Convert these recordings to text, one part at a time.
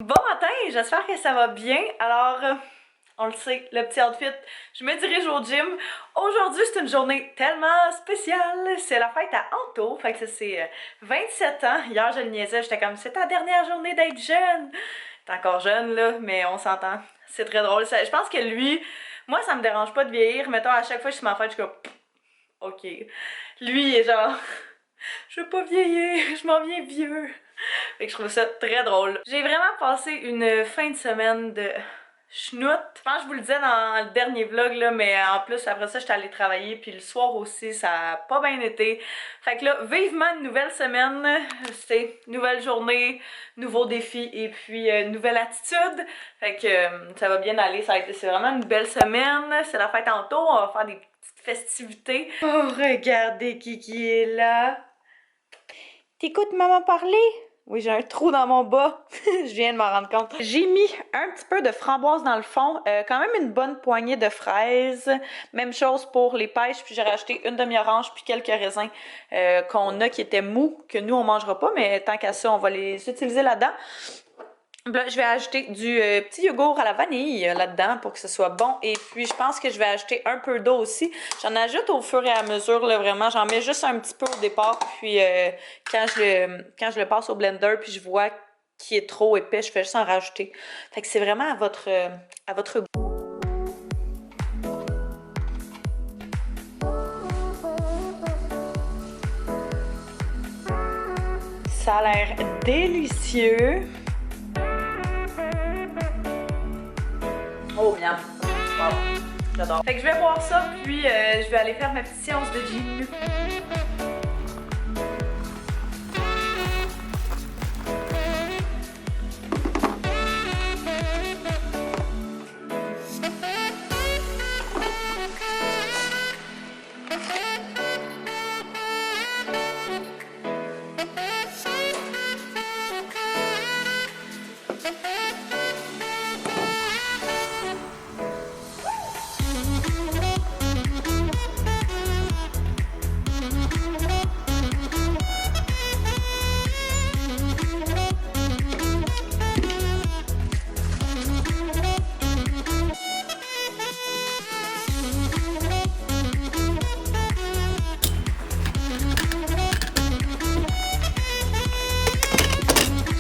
Bon matin, j'espère que ça va bien. Alors, on le sait, le petit outfit, je me dirige au gym. Aujourd'hui, c'est une journée tellement spéciale. C'est la fête à Anto, fait que c'est 27 ans. Hier, je le niaisais, j'étais comme, c'est ta dernière journée d'être jeune. T'es encore jeune, là, mais on s'entend. C'est très drôle. Je pense que lui, moi, ça me dérange pas de vieillir. Mettons, à chaque fois que je suis ma fête, je suis comme, ok. Lui, il est genre, je veux pas vieillir, je m'en viens vieux. Fait que je trouve ça très drôle. J'ai vraiment passé une fin de semaine de schnout. Je pense que je vous le disais dans le dernier vlog là, mais en plus après ça j'étais allée travailler puis le soir aussi ça a pas bien été. Fait que là, vivement une nouvelle semaine, c'est nouvelle journée, nouveaux défis et puis nouvelle attitude. Fait que ça va bien aller, c'est vraiment une belle semaine. C'est la fête en tôt, on va faire des petites festivités. Oh, regardez qui est là. T'écoutes maman parler? Oui, j'ai un trou dans mon bas. Je viens de m'en rendre compte. J'ai mis un petit peu de framboise dans le fond. Quand même une bonne poignée de fraises. Même chose pour les pêches. Puis j'ai rajouté une demi-orange puis quelques raisins qu'on a qui étaient mous, que nous on mangera pas. Mais tant qu'à ça, on va les utiliser là-dedans. Là, je vais ajouter du petit yogourt à la vanille là-dedans pour que ce soit bon. Et puis, je pense que je vais ajouter un peu d'eau aussi. J'en ajoute au fur et à mesure, là, vraiment. J'en mets juste un petit peu au départ. Puis, quand je le passe au blender, puis je vois qu'il est trop épais, je fais juste en rajouter. Fait que c'est vraiment à votre goût. Ça a l'air délicieux. Oh, bien. Wow. J'adore. Fait que je vais boire ça, puis je vais aller faire ma petite séance de gym.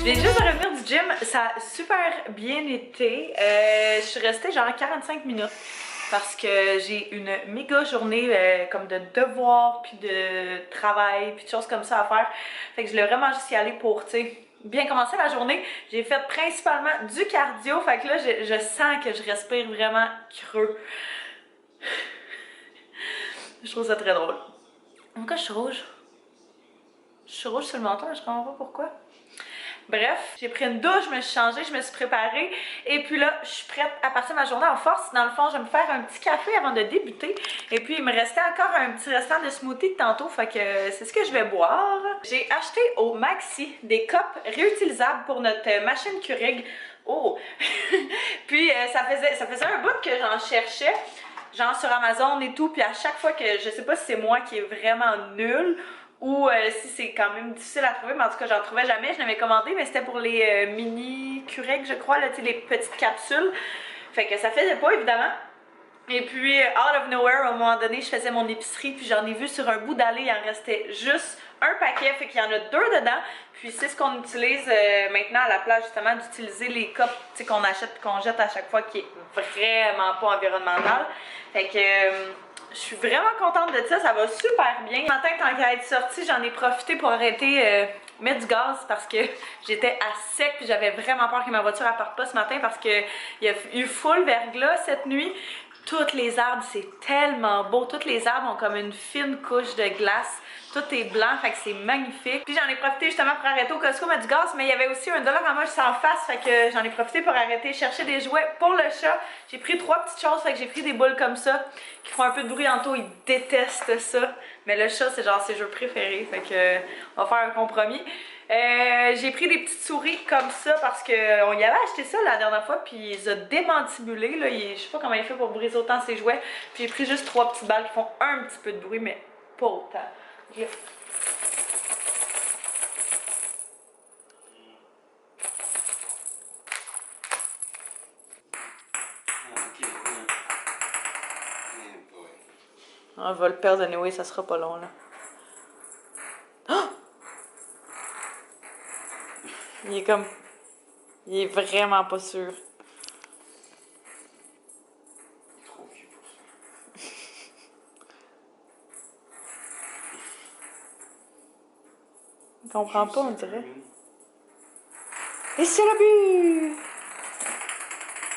Je viens juste de revenir du gym, ça a super bien été. Je suis restée genre 45 minutes parce que j'ai une méga journée comme de devoirs, puis de travail, puis de choses comme ça à faire. Fait que je voulais vraiment juste y aller pour, tu sais, bien commencer la journée. J'ai fait principalement du cardio, fait que là, je sens que je respire vraiment creux. Je trouve ça très drôle. Pourquoi je suis rouge? Je suis rouge sur le menton, je comprends pas pourquoi. Bref, j'ai pris une douche, je me suis changée, je me suis préparée et puis là, je suis prête à partir ma journée en force. Dans le fond, je vais me faire un petit café avant de débuter et puis il me restait encore un petit restant de smoothie de tantôt, fait que c'est ce que je vais boire. J'ai acheté au Maxi des cupes réutilisables pour notre machine Keurig. Oh! Puis ça faisait un bout que j'en cherchais, genre sur Amazon et tout, puis à chaque fois que, je sais pas si c'est moi qui est vraiment nulle ou si c'est quand même difficile à trouver, mais en tout cas j'en trouvais jamais, je l'avais commandé, mais c'était pour les mini Keurig je crois, là, tu sais, les petites capsules, fait que ça faisait pas évidemment. Et puis, out of nowhere, à un moment donné, je faisais mon épicerie, puis j'en ai vu sur un bout d'allée, il en restait juste un paquet, fait qu'il y en a deux dedans. Puis c'est ce qu'on utilise maintenant à la place, justement, d'utiliser les cups qu'on achète et qu'on jette à chaque fois, qui est vraiment pas environnemental. Fait que je suis vraiment contente de ça va super bien. Ce matin, tant qu'à être sortie, j'en ai profité pour arrêter mettre du gaz parce que j'étais à sec puis j'avais vraiment peur que ma voiture ne parte pas ce matin parce qu'il y a eu full verglas cette nuit. Toutes les arbres, c'est tellement beau. Toutes les arbres ont comme une fine couche de glace. Tout est blanc, fait que c'est magnifique. Puis j'en ai profité justement pour arrêter au Costco mettre du gaz, mais il y avait aussi $1 en moche sans face, fait que j'en ai profité pour arrêter chercher des jouets pour le chat. J'ai pris 3 petites choses, fait que j'ai pris des boules comme ça, qui font un peu de bruit en tout, ils détestent ça. Mais le chat, c'est genre ses jeux préférés, fait que on va faire un compromis. J'ai pris des petites souris comme ça parce qu'on y avait acheté ça la dernière fois puis il les a démantibulés là, je sais pas comment il fait pour briser autant ses jouets, puis j'ai pris juste 3 petites balles qui font un petit peu de bruit mais pas autant. Yeah. On va le perdre anyway, ça sera pas long, là. Oh! Il est comme... Il est vraiment pas sûr. Il est trop vieux pour ça. Il comprend pas, on dirait. Et c'est le but!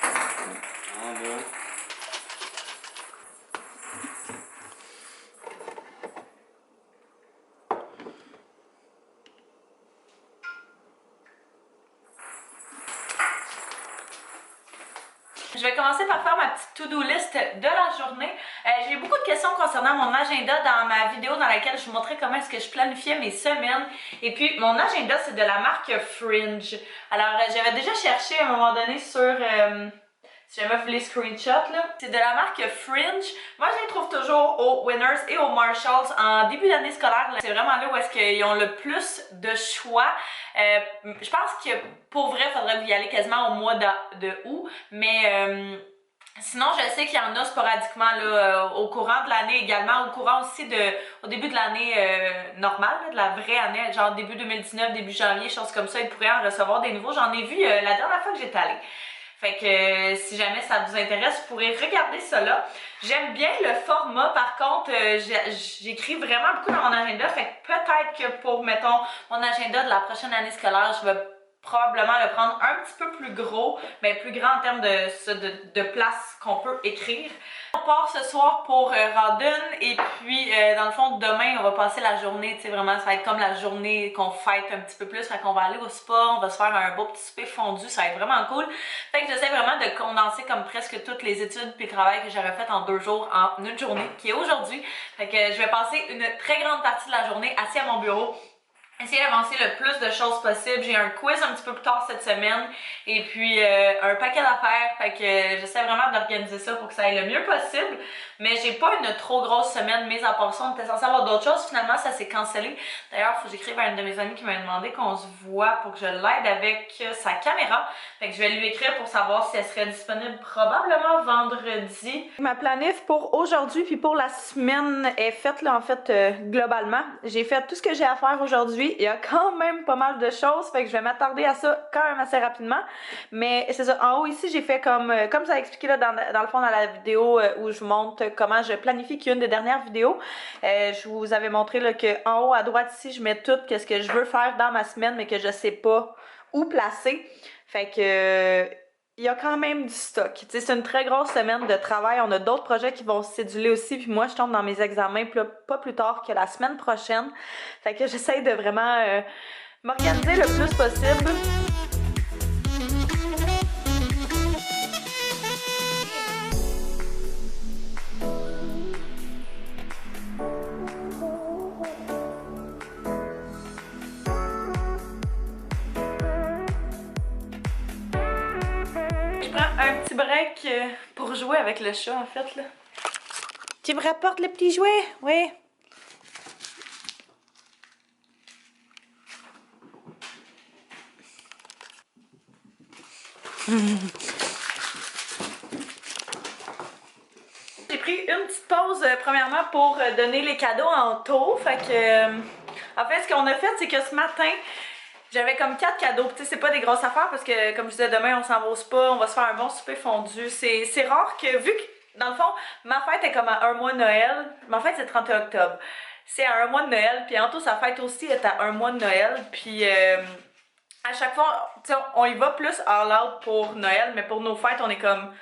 Ah ben. Je vais commencer par faire ma petite to-do list de la journée. J'ai eu beaucoup de questions concernant mon agenda dans ma vidéo dans laquelle je vous montrais comment est-ce que je planifiais mes semaines. Et puis, mon agenda, c'est de la marque Fringe. Alors, j'avais déjà cherché à un moment donné sur... si jamais vous voulez screenshot, là. C'est de la marque Fringe. Moi, je les trouve toujours aux Winners et aux Marshalls en début d'année scolaire. C'est vraiment là où est-ce qu'ils ont le plus de choix. Je pense que pour vrai, il faudrait y aller quasiment au mois de août. Mais sinon, je sais qu'il y en a sporadiquement là, au courant de l'année également. Au courant aussi au début de l'année normale, là, de la vraie année, genre début 2019, début janvier, choses comme ça. Ils pourraient en recevoir des nouveaux. J'en ai vu la dernière fois que j'étais allée. Fait que si jamais ça vous intéresse, vous pourrez regarder ça là. J'aime bien le format, par contre, j'écris vraiment beaucoup dans mon agenda. Fait que peut-être que pour, mettons, mon agenda de la prochaine année scolaire, je vais probablement le prendre un petit peu plus gros, mais plus grand en termes de place qu'on peut écrire. On part ce soir pour Rawdon et puis dans le fond demain on va passer la journée, tu sais vraiment ça va être comme la journée qu'on fête un petit peu plus, fait qu'on va aller au spa, on va se faire un beau petit souper fondu, ça va être vraiment cool. Fait que j'essaie vraiment de condenser comme presque toutes les études puis le travail que j'aurais fait en 2 jours en une journée qui est aujourd'hui. Fait que je vais passer une très grande partie de la journée assis à mon bureau. Essayer d'avancer le plus de choses possible. J'ai un quiz un petit peu plus tard cette semaine et puis un paquet d'affaires. Fait que j'essaie vraiment d'organiser ça pour que ça aille le mieux possible. Mais j'ai pas une trop grosse semaine, mais à part ça, on était censé avoir d'autres choses. Finalement, ça s'est cancellé. D'ailleurs, il faut que j'écrive à une de mes amies qui m'a demandé qu'on se voit pour que je l'aide avec sa caméra. Fait que je vais lui écrire pour savoir si elle serait disponible probablement vendredi. Ma planif pour aujourd'hui puis pour la semaine est faite là en fait globalement. J'ai fait tout ce que j'ai à faire aujourd'hui. Il y a quand même pas mal de choses, fait que je vais m'attarder à ça quand même assez rapidement. Mais c'est ça, en haut ici, j'ai fait comme ça a expliqué là dans le fond dans la vidéo où je vous montre comment je planifie, qui est une des dernières vidéos. Je vous avais montré là, que en haut à droite ici, je mets tout ce que je veux faire dans ma semaine, mais que je sais pas où placer. Fait que il y a quand même du stock. Tu sais, c'est une très grosse semaine de travail. On a d'autres projets qui vont se céduler aussi. Puis moi, je tombe dans mes examens pas plus tard que la semaine prochaine. Fait que j'essaie de vraiment m'organiser le plus possible. Un petit break pour jouer avec le chat en fait là. Tu me rapportes le petit jouet? Oui. J'ai pris une petite pause premièrement pour donner les cadeaux en taux. Fait que en fait ce qu'on a fait c'est que ce matin j'avais comme 4 cadeaux. Tu sais, c'est pas des grosses affaires parce que, comme je disais, demain on s'en va au spa, on va se faire un bon souper fondu. C'est rare que, vu que, dans le fond, ma fête est comme à un mois de Noël. Ma fête, c'est le 31 octobre. C'est à un mois de Noël. Puis, Anto, sa fête aussi est à un mois de Noël. Puis, à chaque fois, tu sais, on y va plus all out pour Noël, mais pour nos fêtes, on est comme...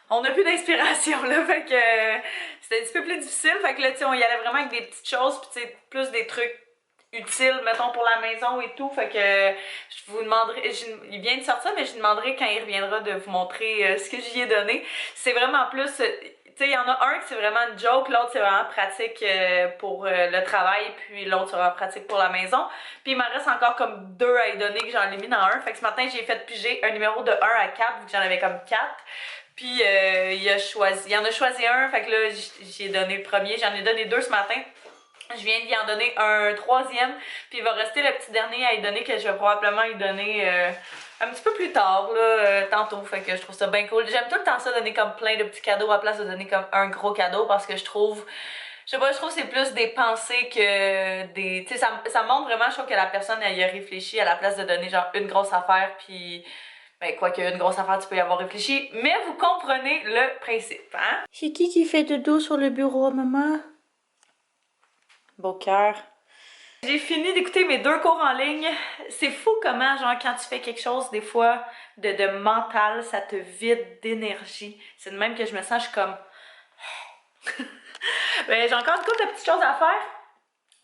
On n'a plus d'inspiration, là. Fait que c'était un petit peu plus difficile. Fait que là, tu sais, on y allait vraiment avec des petites choses. Puis, tu sais, plus des trucs utile, mettons, pour la maison et tout. Fait que je vous demanderai, il vient de sortir, mais je lui demanderai quand il reviendra de vous montrer ce que j'y ai donné. C'est vraiment plus, tu sais, il y en a un qui c'est vraiment une joke, l'autre c'est vraiment pratique pour le travail, puis l'autre c'est vraiment pratique pour la maison. Puis il m'en reste encore comme 2 à y donner que j'en ai mis dans un. Fait que ce matin j'ai fait piger un numéro de 1 à 4, vu que j'en avais comme 4. Puis il en a choisi un, fait que là j'ai donné le premier, j'en ai donné 2 ce matin. Je viens d'y en donner un 3e, puis il va rester le petit dernier à y donner que je vais probablement y donner un petit peu plus tard, là, tantôt. Fait que je trouve ça bien cool. J'aime tout le temps ça, donner comme plein de petits cadeaux à place de donner comme un gros cadeau parce que je trouve Je sais pas, je trouve que c'est plus des pensées que des... Tu sais, ça montre vraiment, je trouve que la personne, elle y a réfléchi à la place de donner genre une grosse affaire, puis... Ben, quoi qu'une grosse affaire, tu peux y avoir réfléchi, mais vous comprenez le principe, hein? C'est qui fait dodo sur le bureau, maman? Beau cœur. J'ai fini d'écouter mes 2 cours en ligne. C'est fou comment, genre, quand tu fais quelque chose, des fois, de mental, ça te vide d'énergie. C'est de même que je me sens, je suis comme... Ben, j'ai encore une couple de petites choses à faire,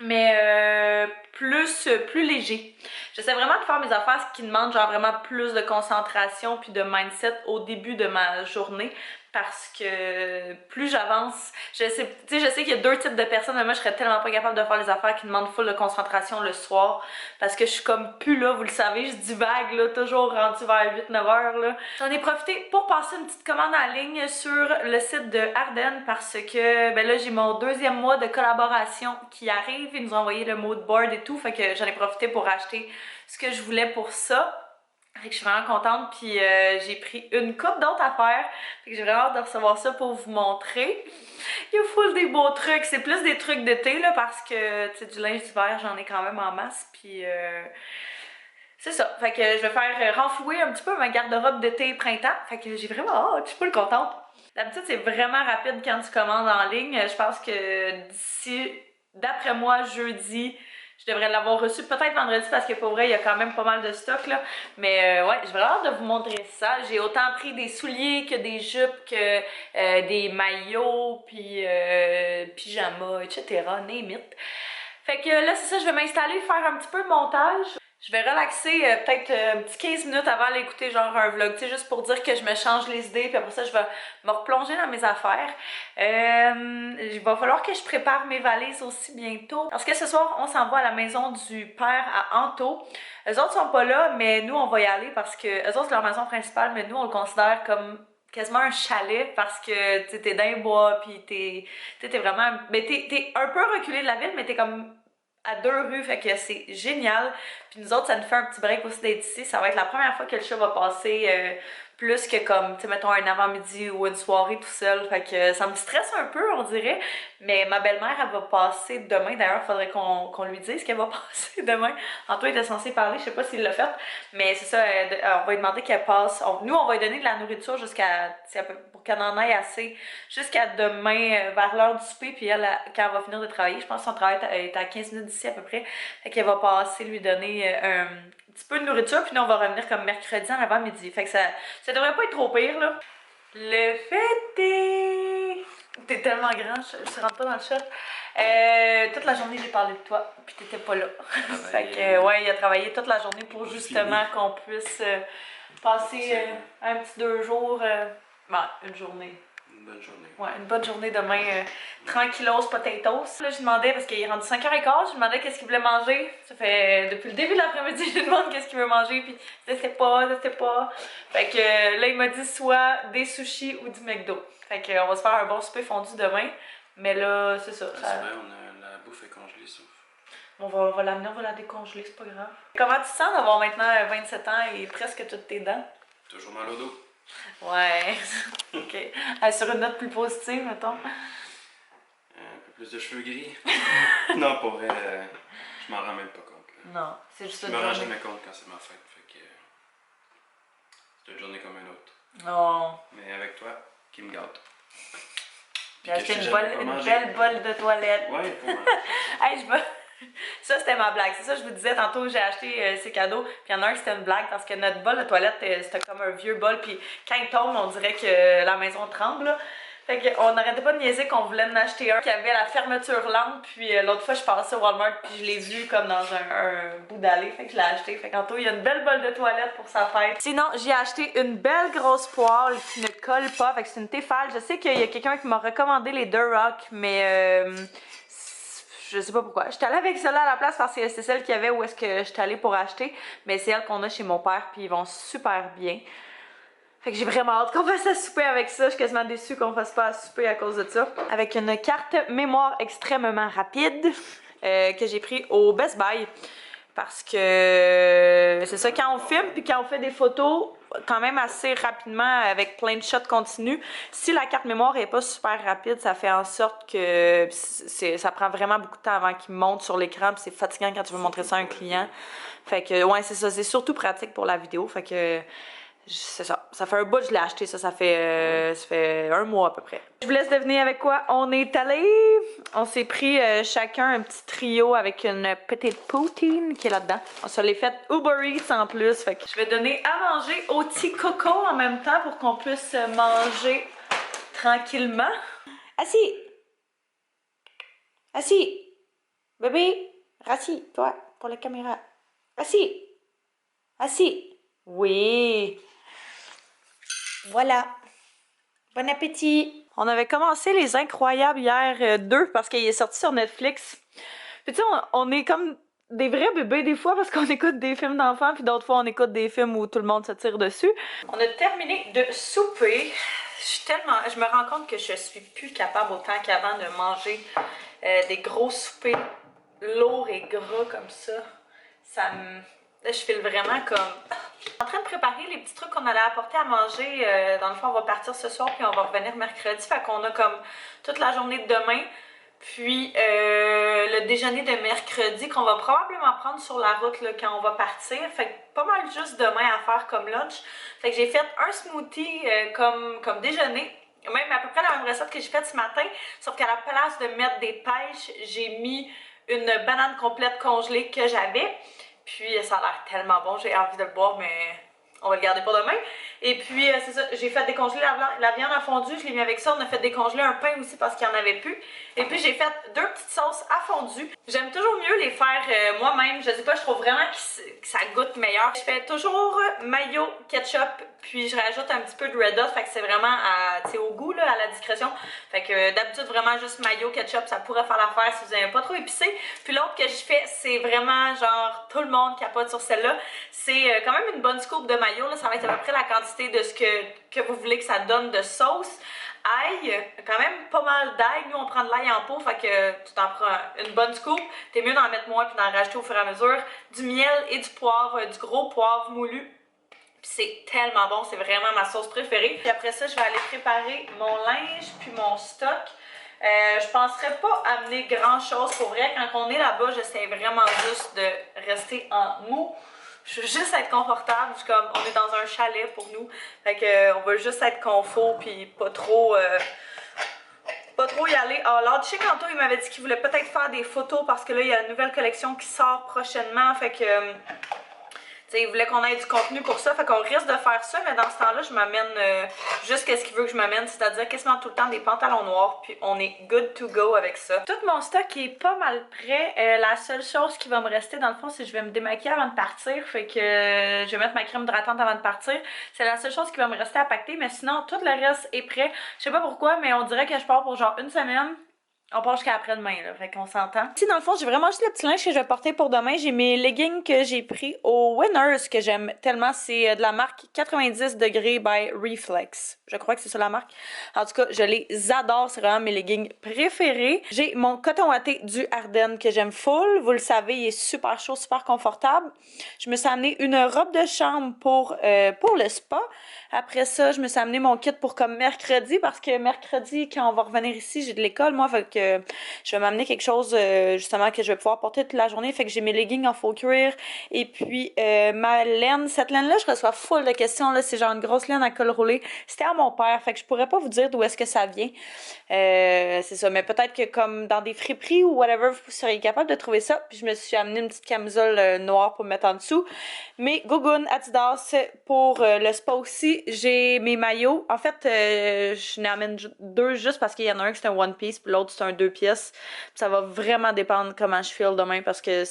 mais plus léger. J'essaie vraiment de faire mes affaires qui demandent genre vraiment plus de concentration puis de mindset au début de ma journée parce que plus j'avance, je sais qu'il y a 2 types de personnes, mais moi je serais tellement pas capable de faire les affaires qui demandent full de concentration le soir parce que je suis comme plus là, vous le savez, je divague là, toujours rendu vers 8-9 heures là. J'en ai profité pour passer une petite commande en ligne sur le site de Ardennes parce que ben là j'ai mon 2e mois de collaboration qui arrive, ils nous ont envoyé le mood board et tout, fait que j'en ai profité pour acheter ce que je voulais pour ça. Fait que je suis vraiment contente, puis j'ai pris une coupe d'autres affaires. Fait que j'ai vraiment hâte de recevoir ça pour vous montrer. Il y a full des beaux trucs, c'est plus des trucs d'été là parce que tu sais du linge d'hiver j'en ai quand même en masse, puis c'est ça. Fait que je vais faire renflouer un petit peu ma garde-robe d'été printemps. Fait que j'ai vraiment hâte, je suis full contente. D'habitude c'est vraiment rapide quand tu commandes en ligne. Je pense que d'ici, d'après moi, jeudi, je devrais l'avoir reçu peut-être vendredi parce que pour vrai, il y a quand même pas mal de stock là. Mais ouais, j'ai vraiment hâte de vous montrer ça. J'ai autant pris des souliers que des jupes, que des maillots, puis pyjamas, etc. Name it. Fait que là, c'est ça, je vais m'installer, faire un petit peu de montage. Je vais relaxer peut-être un petit 15 minutes avant d'écouter genre un vlog, tu sais, juste pour dire que je me change les idées, puis après ça, je vais me replonger dans mes affaires. Il va falloir que je prépare mes valises aussi bientôt. Parce que ce soir, on s'en va à la maison du père à Anto. Eux autres sont pas là, mais nous, on va y aller parce que eux autres, c'est leur maison principale, mais nous, on le considère comme quasiment un chalet parce que t'es dans les bois, puis t'es vraiment... Mais t'es un peu reculé de la ville, mais t'es comme à 2 rues, fait que c'est génial. Puis nous autres, ça nous fait un petit break aussi d'être ici. Ça va être la première fois que le chat va passer plus que comme, tu sais, mettons un avant-midi ou une soirée tout seul. Fait que ça me stresse un peu, on dirait. Mais ma belle-mère, elle va passer demain. D'ailleurs, il faudrait qu'on lui dise qu'elle va passer demain. Antoine était censé parler, je sais pas s'il l'a fait. Mais c'est ça, on va lui demander qu'elle passe. Nous, on va lui donner de la nourriture jusqu'à, pour qu'elle en ait assez, jusqu'à demain, vers l'heure du souper. Puis elle, quand elle va finir de travailler, je pense que son travail est à 15 minutes d'ici à peu près. Fait qu'elle va passer lui donner un petit peu de nourriture. Puis nous, on va revenir comme mercredi en avant-midi. Fait que ça devrait pas être trop pire, là. Le fait est... T'es tellement grand, je rentre pas dans le chat. Toute la journée, j'ai parlé de toi, puis t'étais pas là. Fait que, ouais, il a travaillé toute la journée pour justement qu'on puisse passer un petit 2 jours. Ben, une journée. Une bonne journée. Ouais, une bonne journée demain. Tranquillos, potatoes. Là, je demandais, parce qu'il est rendu 5h15, je demandais qu'est-ce qu'il voulait manger. Ça fait depuis le début de l'après-midi, je lui demande qu'est-ce qu'il veut manger, puis je sais pas. Fait que là, il m'a dit soit des sushis ou du McDo. Fait que on va se faire un bon souper fondu demain. Mais là, c'est ça. C'est vrai, la bouffe est congelée, sauf. On va l'amener, on va la décongeler, c'est pas grave. Comment tu te sens d'avoir maintenant 27 ans et presque toutes tes dents? Toujours mal au dos. Ouais, ok. Sur une note plus positive, mettons. Un peu plus de cheveux gris. Non, pour vrai, je m'en rends même pas compte. Là. Non, c'est juste je une journée. Je me journée. rends jamais compte quand c'est ma fête, fait que c'est une journée comme une autre. Non. Mais avec toi, qui me gâte. J'ai acheté une belle bolle de toilette. Ouais, pour moi. Hey, ça, c'était ma blague. C'est ça, je vous disais tantôt, j'ai acheté ces cadeaux. Puis il y en a un, c'était une blague parce que notre bol de toilette, c'était comme un vieux bol. Puis quand il tombe, on dirait que la maison tremble. Là. Fait qu'on n'arrêtait pas de niaiser qu'on voulait en acheter un qui avait la fermeture lente. Puis l'autre fois, je passais au Walmart. Puis je l'ai vu comme dans un bout d'allée. Fait que je l'ai acheté. Fait qu'Anto, il y a une belle bolle de toilette pour sa fête. Sinon, j'ai acheté une belle grosse poêle qui ne colle pas. Fait que c'est une Tefal. Je sais qu'il y a quelqu'un qui m'a recommandé les Duroc, mais je sais pas pourquoi. J'étais allée avec celle-là à la place parce que c'est celle qu'il y avait où est-ce que j'étais allée pour acheter. Mais c'est elle qu'on a chez mon père, puis ils vont super bien. Fait que j'ai vraiment hâte qu'on fasse à souper avec ça. Je suis quasiment déçue qu'on fasse pas à souper à cause de ça. Avec une carte mémoire extrêmement rapide que j'ai pris au Best Buy. Parce que c'est ça, quand on filme puis quand on fait des photos quand même assez rapidement avec plein de shots continus, si la carte mémoire est pas super rapide, ça fait en sorte que ça prend vraiment beaucoup de temps avant qu'il monte sur l'écran, puis c'est fatigant quand tu veux montrer ça à un client. Fait que ouais, c'est ça, c'est surtout pratique pour la vidéo, fait que c'est ça. Ça fait un bout que je l'ai acheté, ça fait un mois à peu près. Je vous laisse deviner avec quoi on est allé. On s'est pris chacun un petit trio avec une petite poutine qui est là-dedans. On se l'est fait Uber Eats en plus. Fait que je vais donner à manger au petit coco en même temps pour qu'on puisse manger tranquillement. Assis! Assis! Bébé! Rassis, toi, pour la caméra. Assis! Assis! Oui! Voilà. Bon appétit! On avait commencé Les Incroyables hier 2 parce qu'il est sorti sur Netflix. Puis tu sais, on est comme des vrais bébés des fois parce qu'on écoute des films d'enfants puis d'autres fois on écoute des films où tout le monde se tire dessus. On a terminé de souper. Je me rends compte que je suis plus capable autant qu'avant de manger des gros soupers lourds et gras comme ça. Là, je file vraiment comme... Je suis en train de préparer les petits trucs qu'on allait apporter à manger. Dans le fond, on va partir ce soir puis on va revenir mercredi. Fait qu'on a comme toute la journée de demain. Puis le déjeuner de mercredi qu'on va probablement prendre sur la route là, quand on va partir. Fait que pas mal juste demain à faire comme lunch. Fait que j'ai fait un smoothie comme déjeuner. Même à peu près la même recette que j'ai faite ce matin. Sauf qu'à la place de mettre des pêches, j'ai mis une banane complète congelée que j'avais. Puis ça a l'air tellement bon, j'ai envie de le boire, mais on va le garder pour demain. Et puis c'est ça, j'ai fait décongeler la viande à fondu, je l'ai mis avec ça. On a fait décongeler un pain aussi parce qu'il n'y en avait plus. Et puis j'ai fait 2 petites sauces à fondu. J'aime toujours mieux les faire moi-même, je sais pas, je trouve vraiment que ça goûte meilleur. Je fais toujours mayo, ketchup, puis je rajoute un petit peu de Red Hot, fait que c'est vraiment au goût, là, à la discrétion. Fait que d'habitude vraiment juste mayo, ketchup, ça pourrait faire l'affaire si vous n'aimez pas trop épicé. Puis l'autre que je fais, c'est vraiment genre tout le monde capote sur celle-là. C'est quand même une bonne scoop de mayo, là, ça va être à peu près la quantité de ce que vous voulez que ça donne de sauce. Ail, quand même pas mal d'ail. Nous on prend de l'ail en pot, fait que tu t'en prends une bonne scoop. T'es mieux d'en mettre moins puis d'en rajouter au fur et à mesure. Du miel et du poivre, du gros poivre moulu. Puis c'est tellement bon, c'est vraiment ma sauce préférée. Puis après ça, je vais aller préparer mon linge puis mon stock. Je penserais pas amener grand chose pour vrai. Quand on est là-bas, j'essaie vraiment juste de rester en mou. Je veux juste être confortable. Je suis comme, on est dans un chalet pour nous. Fait que on va juste être confort puis pas trop y aller. Lord chez Kanto, il m'avait dit qu'il voulait peut-être faire des photos parce que là, il y a une nouvelle collection qui sort prochainement. Fait que il voulait qu'on ait du contenu pour ça, fait qu'on risque de faire ça, mais dans ce temps-là, je m'amène juste qu'est-ce qu'il veut que je m'amène, c'est-à-dire quasiment tout le temps des pantalons noirs, puis on est good to go avec ça. Tout mon stock est pas mal prêt. La seule chose qui va me rester, dans le fond, c'est que je vais me démaquiller avant de partir, fait que je vais mettre ma crème hydratante avant de partir. C'est la seule chose qui va me rester à pacter, mais sinon, tout le reste est prêt. Je sais pas pourquoi, mais on dirait que je pars pour genre une semaine. On part jusqu'à après-demain, là, fait qu'on s'entend. Ici, dans le fond, j'ai vraiment juste le petit linge que je vais porter pour demain. J'ai mes leggings que j'ai pris au Winners, que j'aime tellement. C'est de la marque 90 degrés by Reflex. Je crois que c'est ça la marque. En tout cas, je les adore. C'est vraiment mes leggings préférés. J'ai mon coton watté du Ardennes que j'aime full. Vous le savez, il est super chaud, super confortable. Je me suis amené une robe de chambre pour le spa. Après ça, je me suis amené mon kit pour comme mercredi, parce que mercredi, quand on va revenir ici, j'ai de l'école, moi, fait que je vais m'amener quelque chose, justement, que je vais pouvoir porter toute la journée. Fait que j'ai mes leggings en faux cuir, et puis ma laine. Cette laine-là, je reçois full de questions, là, c'est genre une grosse laine à col roulé. C'était à mon père, fait que je pourrais pas vous dire d'où est-ce que ça vient. C'est ça, mais peut-être que comme dans des friperies ou whatever, vous seriez capable de trouver ça. Puis je me suis amené une petite camisole noire pour me mettre en dessous. Mes gougounes Adidas pour le spa aussi. J'ai mes maillots. En fait, je n'amène 2 juste parce qu'il y en a un qui c'est un one piece, puis l'autre c'est un 2 pièces. Ça va vraiment dépendre comment je feel demain, parce que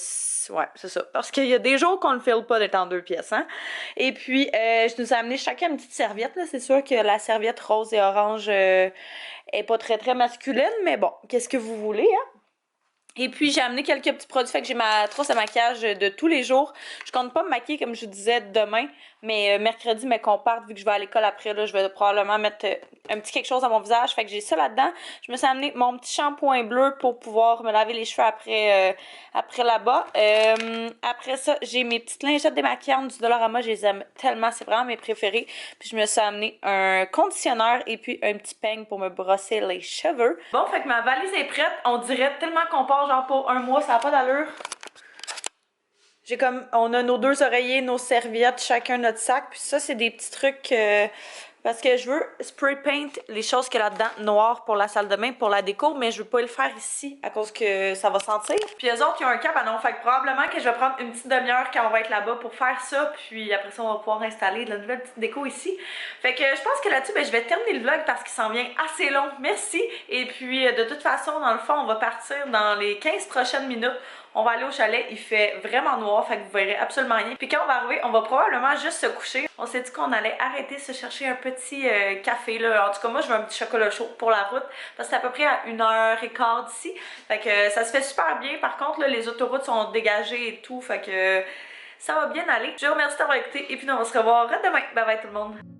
ouais, c'est ça. Parce qu'il y a des jours qu'on ne feel pas d'être en 2 pièces, hein. Et puis, je nous ai amené chacun une petite serviette, là. C'est sûr que la serviette rose et orange est pas très très masculine, mais bon, qu'est-ce que vous voulez, hein? Et puis, j'ai amené quelques petits produits, fait que j'ai ma trousse à maquillage de tous les jours. Je compte pas me maquiller, comme je vous disais, demain, Mais mercredi, mais qu'on parte, vu que je vais à l'école après, là, je vais probablement mettre un petit quelque chose à mon visage. Fait que j'ai ça là-dedans. Je me suis amené mon petit shampoing bleu pour pouvoir me laver les cheveux après là-bas. Après ça, j'ai mes petites lingettes démaquillantes du Dollarama. Je les aime tellement. C'est vraiment mes préférés. Puis je me suis amené un conditionneur et puis un petit peigne pour me brosser les cheveux. Bon, fait que ma valise est prête. On dirait tellement qu'on part genre pour un mois. Ça n'a pas d'allure. J'ai comme, on a nos 2 oreillers, nos serviettes, chacun notre sac. Puis ça, c'est des petits trucs parce que je veux spray paint les choses qu'il y a là-dedans noires pour la salle de bain, pour la déco, mais je veux pas le faire ici à cause que ça va sentir. Puis eux autres, ils ont un cabanon, fait que probablement que je vais prendre une petite demi-heure quand on va être là-bas pour faire ça. Puis après ça, on va pouvoir installer de la nouvelle petite déco ici. Fait que je pense que là-dessus, ben, je vais terminer le vlog parce qu'il s'en vient assez long. Merci! Et puis de toute façon, dans le fond, on va partir dans les 15 prochaines minutes. On va aller au chalet, il fait vraiment noir, fait que vous verrez absolument rien. Puis quand on va arriver, on va probablement juste se coucher. On s'est dit qu'on allait arrêter de se chercher un petit café, là. En tout cas, moi, je veux un petit chocolat chaud pour la route, parce que c'est à peu près à 1h15 d'ici. Fait que ça se fait super bien. Par contre, là, les autoroutes sont dégagées et tout, fait que ça va bien aller. Je vous remercie d'avoir écouté, et puis on va se revoir demain. Bye bye tout le monde!